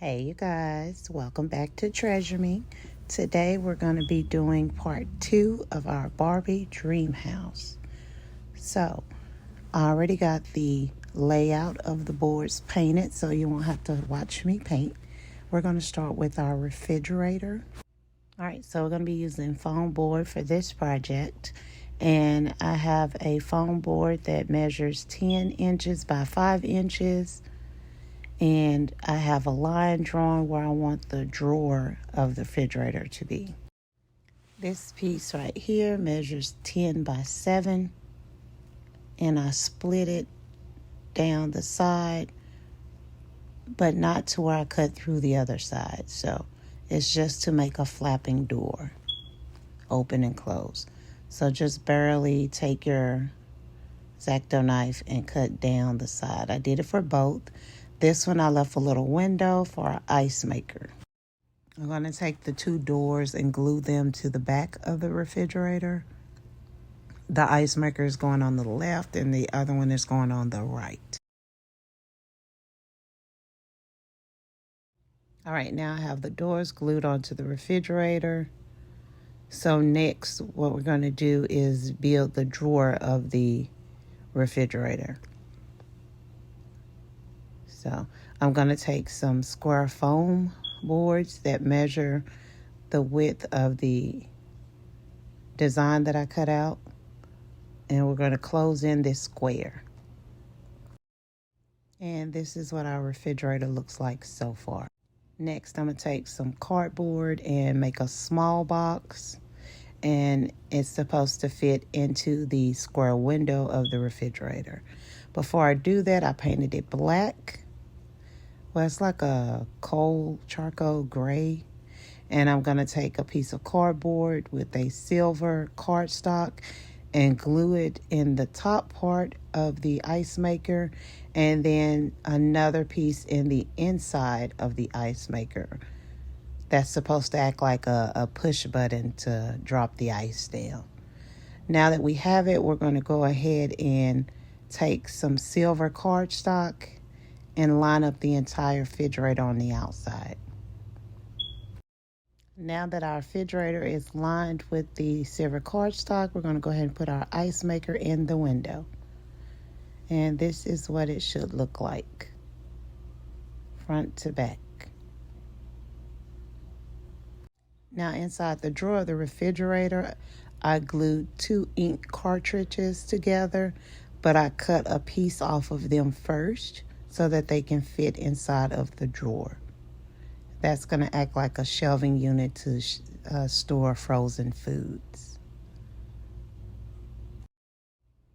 Hey you guys, welcome back to Treasure Me. Today we're going to be doing part 2 of our Barbie dream house. So I already got the layout of the boards painted so you won't have to watch me paint. We're going to start with our refrigerator. Alright, so we're going to be using foam board for this project. And I have a foam board that measures 10 inches by 5 inches. And I have a line drawn where I want the drawer of the refrigerator to be. This piece right here measures 10 by 7, and I split it down the side, but not to where I cut through the other side. So it's just to make a flapping door, open and close. So just barely take your X-Acto knife and cut down the side. I did it for both. This one I left a little window for an ice maker. I'm going to take the 2 doors and glue them to the back of the refrigerator. The ice maker is going on the left and the other one is going on the right. All right, now I have the doors glued onto the refrigerator. So next, what we're going to do is build the drawer of the refrigerator. So I'm going to take some square foam boards that measure the width of the design that I cut out, and we're going to close in this square. And this is what our refrigerator looks like so far. Next, I'm going to take some cardboard and make a small box, and it's supposed to fit into the square window of the refrigerator. Before I do that, I painted it black. Well, it's like a coal charcoal gray. And I'm going to take a piece of cardboard with a silver cardstock and glue it in the top part of the ice maker, and then another piece in the inside of the ice maker. That's supposed to act like a push button to drop the ice down. Now that we have it, we're going to go ahead and take some silver cardstock and line up the entire refrigerator on the outside. Now that our refrigerator is lined with the silver cardstock, we're going to go ahead and put our ice maker in the window. And this is what it should look like, front to back. Now inside the drawer of the refrigerator, I glued 2 ink cartridges together, but I cut a piece off of them first so that they can fit inside of the drawer. That's going to act like a shelving unit to store frozen foods.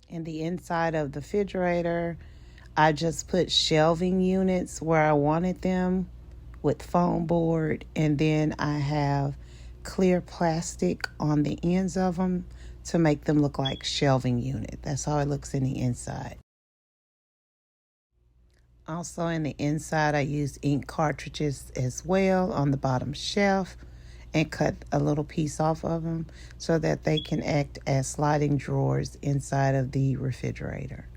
In the inside of the refrigerator, I just put shelving units where I wanted them with foam board, and then I have clear plastic on the ends of them to make them look like shelving unit. That's how it looks in the inside. Also in the inside, I used ink cartridges as well on the bottom shelf and cut a little piece off of them so that they can act as sliding drawers inside of the refrigerator.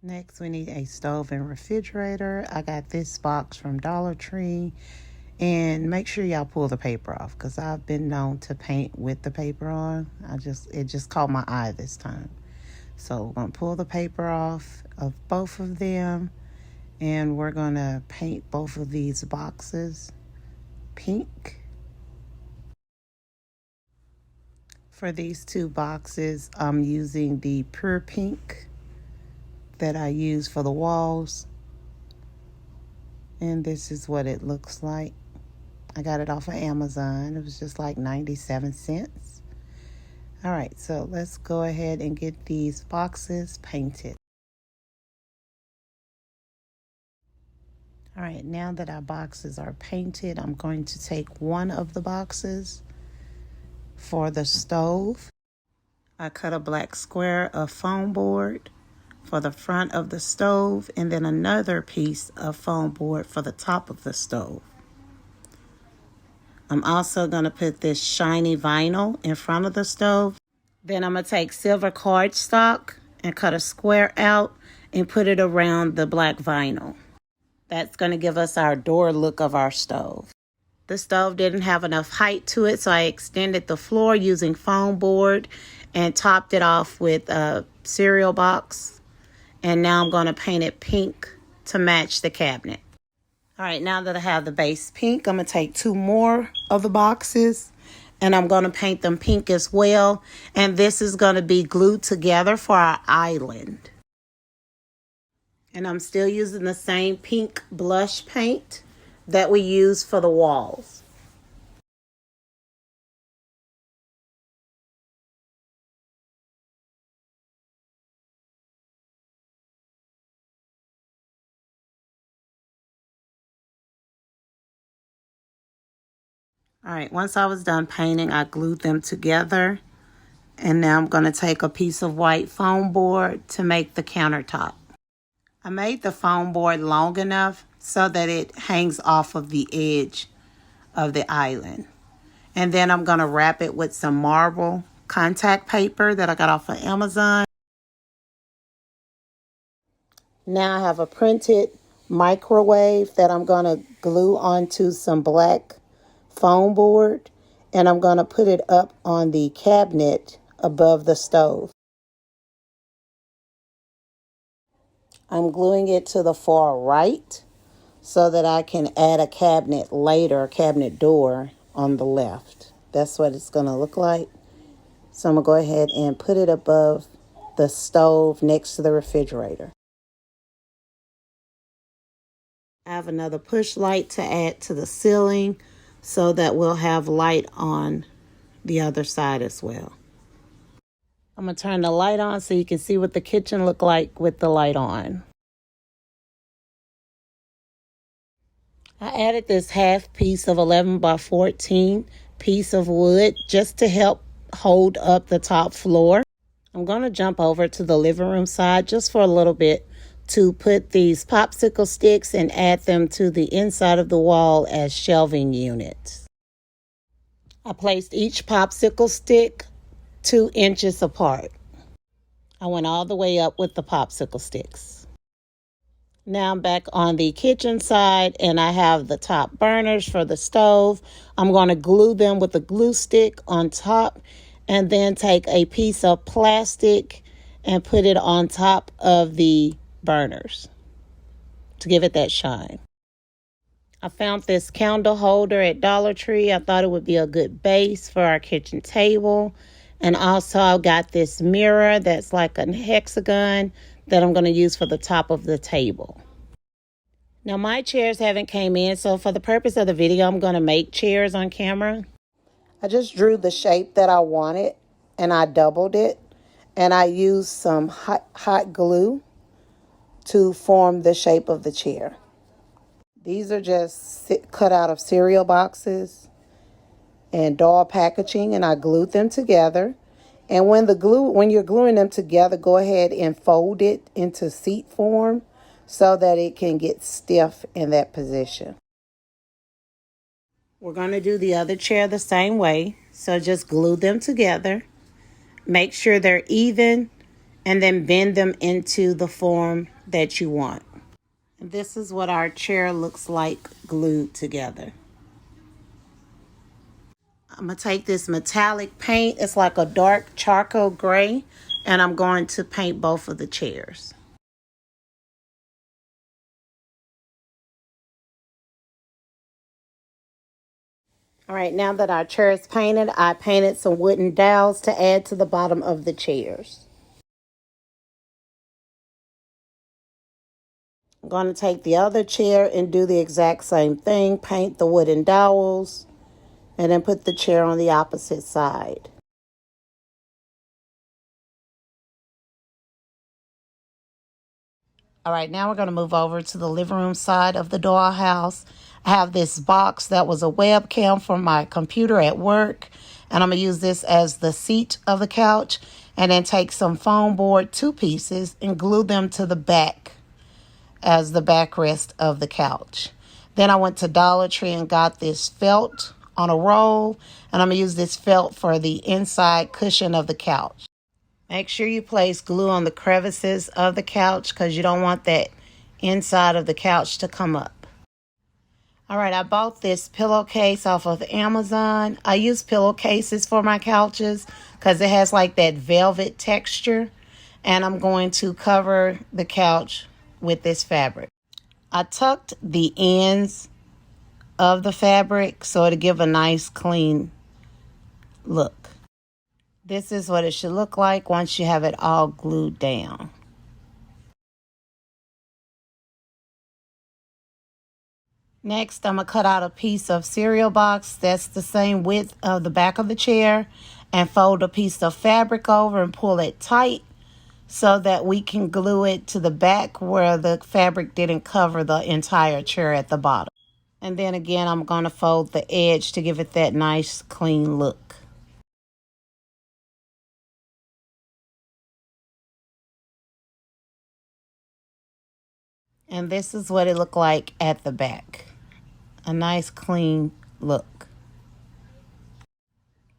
Next, we need a stove and refrigerator. I got this box from Dollar Tree. And make sure y'all pull the paper off, because I've been known to paint with the paper on. It just caught my eye this time. So we're going to pull the paper off of both of them, and we're going to paint both of these boxes pink. For these 2 boxes, I'm using the pure pink that I use for the walls. And this is what it looks like. I got it off of Amazon. It was just like 97 cents. All right, so let's go ahead and get these boxes painted. All right, now that our boxes are painted, I'm going to take one of the boxes for the stove. I cut a black square of foam board for the front of the stove, and then another piece of foam board for the top of the stove. I'm also going to put this shiny vinyl in front of the stove. Then I'm going to take silver cardstock and cut a square out and put it around the black vinyl. That's going to give us our door look of our stove. The stove didn't have enough height to it, so I extended the floor using foam board and topped it off with a cereal box. And now I'm going to paint it pink to match the cabinet. All right, now that I have the base pink, I'm going to take 2 more of the boxes and I'm going to paint them pink as well. And this is going to be glued together for our island. And I'm still using the same pink blush paint that we use for the walls. All right, once I was done painting, I glued them together. And now I'm going to take a piece of white foam board to make the countertop. I made the foam board long enough so that it hangs off of the edge of the island. And then I'm going to wrap it with some marble contact paper that I got off of Amazon. Now I have a printed microwave that I'm going to glue onto some black foam board. And I'm going to put it up on the cabinet above the stove. I'm gluing it to the far right so that I can add a cabinet later, a cabinet door on the left. That's what it's going to look like. So I'm going to go ahead and put it above the stove next to the refrigerator. I have another push light to add to the ceiling so that we'll have light on the other side as well. I'm going to turn the light on so you can see what the kitchen look like with the light on. I added this half piece of 11 by 14 piece of wood just to help hold up the top floor. I'm going to jump over to the living room side just for a little bit to put these popsicle sticks and add them to the inside of the wall as shelving units. I placed each popsicle stick 2 inches apart. I went all the way up with the popsicle sticks. Now I'm back on the kitchen side and I have the top burners for the stove. I'm going to glue them with a glue stick on top and then take a piece of plastic and put it on top of the burners to give it that shine. I found this candle holder at Dollar Tree. I thought it would be a good base for our kitchen table. And also I got this mirror that's like a hexagon that I'm going to use for the top of the table. Now my chairs haven't came in, so for the purpose of the video, I'm going to make chairs on camera. I just drew the shape that I wanted and I doubled it. And I used some hot glue to form the shape of the chair. These are just cut out of cereal boxes and doll packaging, and I glued them together. And when you're gluing them together, go ahead and fold it into seat form so that it can get stiff in that position. We're going to do the other chair the same way. So just glue them together. Make sure they're even and then bend them into the form that you want. And this is what our chair looks like glued together. I'm going to take this metallic paint. It's like a dark charcoal gray. And I'm going to paint both of the chairs. All right, now that our chair is painted, I painted some wooden dowels to add to the bottom of the chairs. I'm going to take the other chair and do the exact same thing. Paint the wooden dowels. And then put the chair on the opposite side. All right, now we're going to move over to the living room side of the dollhouse. I have this box that was a webcam for my computer at work. And I'm going to use this as the seat of the couch. And then take some foam board, 2 pieces, and glue them to the back as the backrest of the couch. Then I went to Dollar Tree and got this felt on a roll, and I'm going to use this felt for the inside cushion of the couch. Make sure you place glue on the crevices of the couch because you don't want that inside of the couch to come up. All right, I bought this pillowcase off of Amazon. I use pillowcases for my couches because it has like that velvet texture. And I'm going to cover the couch with this fabric. I tucked the ends of the fabric so it'll give a nice clean look. This is what it should look like once you have it all glued down. Next, I'm going to cut out a piece of cereal box that's the same width of the back of the chair and fold a piece of fabric over and pull it tight so that we can glue it to the back where the fabric didn't cover the entire chair at the bottom. And then again, I'm going to fold the edge to give it that nice clean look. And this is what it looked like at the back. A nice clean look.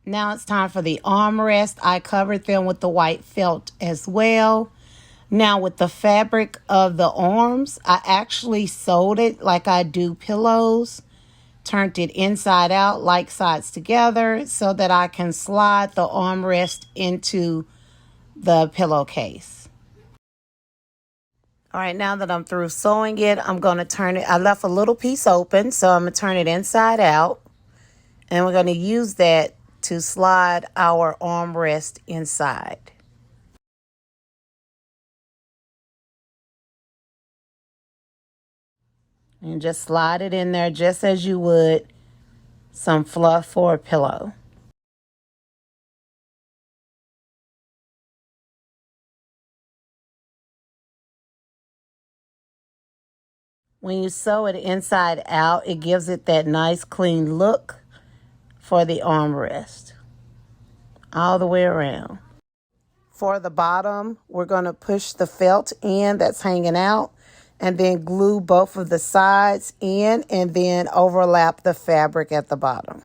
Now it's time for the armrest. I covered them with the white felt as well. Now with the fabric of the arms, I actually sewed it like I do pillows. Turned it inside out, like sides together, so that I can slide the armrest into the pillowcase. All right, now that I'm through sewing it, I'm going to turn it. I left a little piece open, so I'm going to turn it inside out. And we're going to use that to slide our armrest inside. And just slide it in there just as you would some fluff for a pillow. When you sew it inside out, it gives it that nice clean look for the armrest all the way around. For the bottom, we're going to push the felt in that's hanging out and then glue both of the sides in and then overlap the fabric at the bottom.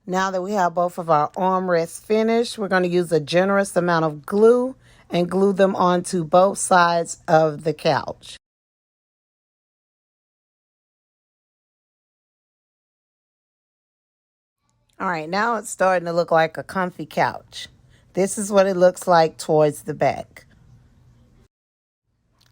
Now that we have both of our armrests finished, we're going to use a generous amount of glue and glue them onto both sides of the couch. All right, now it's starting to look like a comfy couch. This is what it looks like towards the back.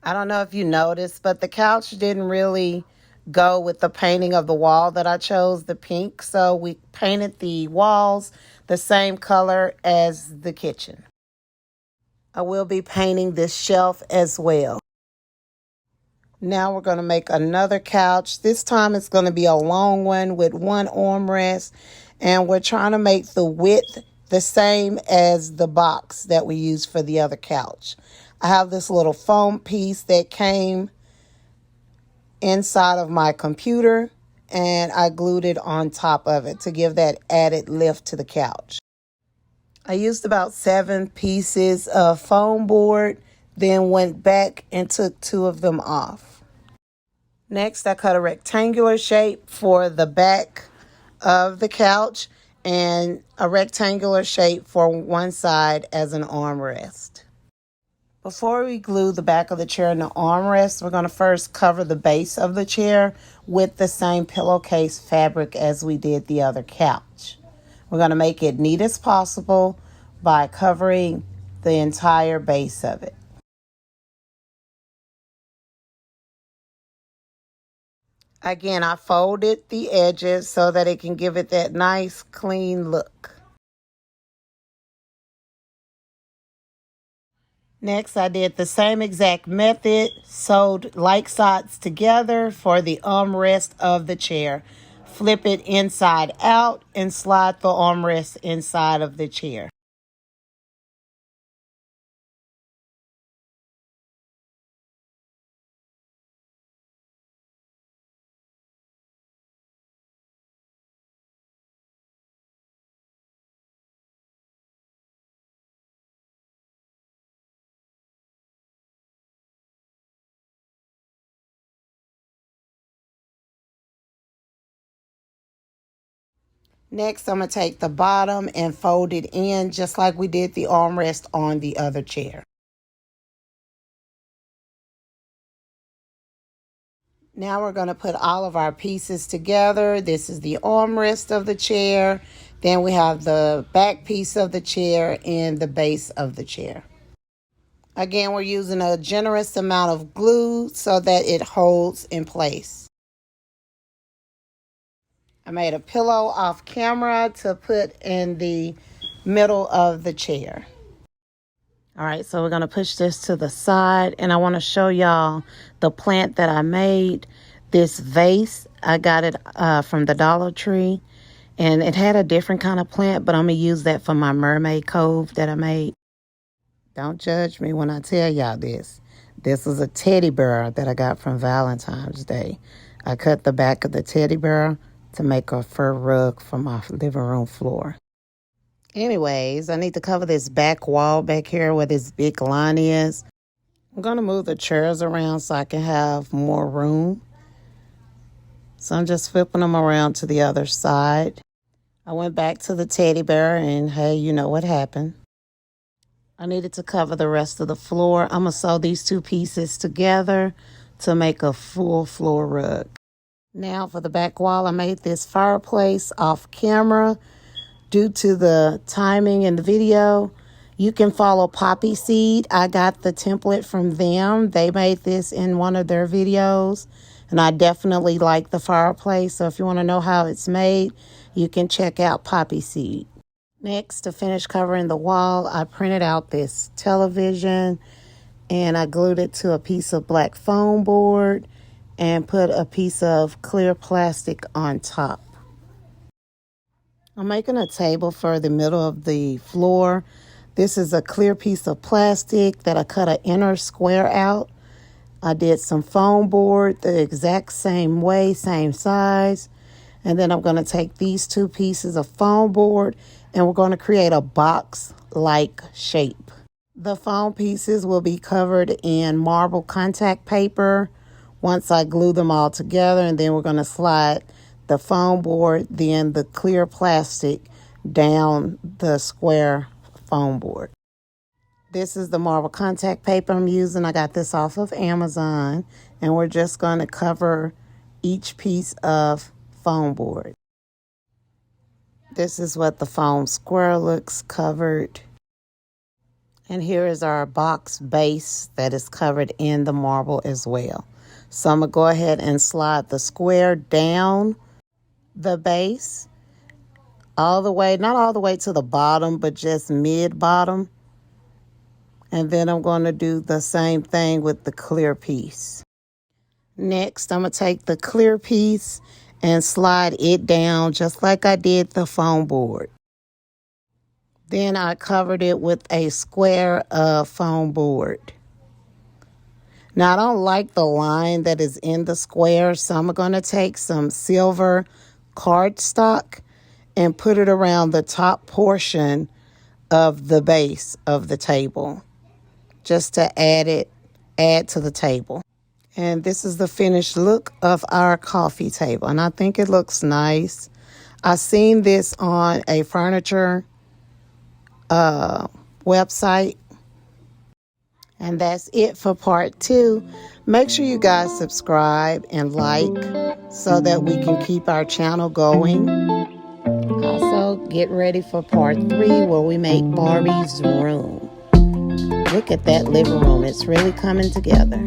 I don't know if you noticed, but the couch didn't really go with the painting of the wall that I chose, the pink. So we painted the walls the same color as the kitchen. I will be painting this shelf as well. Now we're going to make another couch. This time it's going to be a long one with one armrest. And we're trying to make the width the same as the box that we used for the other couch. I have this little foam piece that came inside of my computer. And I glued it on top of it to give that added lift to the couch. I used about 7 pieces of foam board. Then went back and took 2 of them off. Next, I cut a rectangular shape for the back of the couch and a rectangular shape for one side as an armrest. Before we glue the back of the chair and the armrest, we're going to first cover the base of the chair with the same pillowcase fabric as we did the other couch. We're going to make it neat as possible by covering the entire base of it. Again, I folded the edges so that it can give it that nice, clean look. Next, I did the same exact method, sewed like sides together for the armrest of the chair. Flip it inside out and slide the armrest inside of the chair. Next, I'm going to take the bottom and fold it in just like we did the armrest on the other chair. Now we're going to put all of our pieces together. This is the armrest of the chair. Then we have the back piece of the chair and the base of the chair. Again, we're using a generous amount of glue so that it holds in place. I made a pillow off camera to put in the middle of the chair. All right, so we're going to push this to the side, and I want to show y'all the plant that I made. This vase, I got it from the Dollar Tree, and it had a different kind of plant, but I'm going to use that for my mermaid cove that I made. Don't judge me when I tell y'all this. This is a teddy bear that I got from Valentine's Day. I cut the back of the teddy bear to make a fur rug for my living room floor. Anyways, I need to cover this back wall back here where this big line is. I'm going to move the chairs around so I can have more room. So I'm just flipping them around to the other side. I went back to the teddy bear and hey, you know what happened. I needed to cover the rest of the floor. I'm going to sew these two pieces together to make a full floor rug. Now for the back wall, I made this fireplace off camera. Due to the timing in the video, you can follow Poppy Seed. I got the template from them. They made this in one of their videos, and I definitely like the fireplace. So if you want to know how it's made, you can check out Poppy Seed. Next, to finish covering the wall, I printed out this television, and I glued it to a piece of black foam board and put a piece of clear plastic on top. I'm making a table for the middle of the floor. This is a clear piece of plastic that I cut an inner square out. I did some foam board the exact same way, same size. And then I'm going to take these two pieces of foam board and we're going to create a box-like shape. The foam pieces will be covered in marble contact paper once I glue them all together, and then we're going to slide the foam board, then the clear plastic down the square foam board. This is the marble contact paper I'm using. I got this off of Amazon, and we're just going to cover each piece of foam board. This is what the foam square looks covered. And here is our box base that is covered in the marble as well. So I'm going to go ahead and slide the square down the base all the way, not all the way to the bottom, but just mid-bottom. And then I'm going to do the same thing with the clear piece. Next, I'm going to take the clear piece and slide it down just like I did the foam board. Then I covered it with a square of foam board. Now, I don't like the line that is in the square, so I'm going to take some silver cardstock and put it around the top portion of the base of the table, just to add to the table. And this is the finished look of our coffee table, and I think it looks nice. I seen this on a furniture website. And that's it for part 2. Make sure you guys subscribe and like so that we can keep our channel going. Also, get ready for part 3 where we make Barbie's room. Look at that living room. It's really coming together.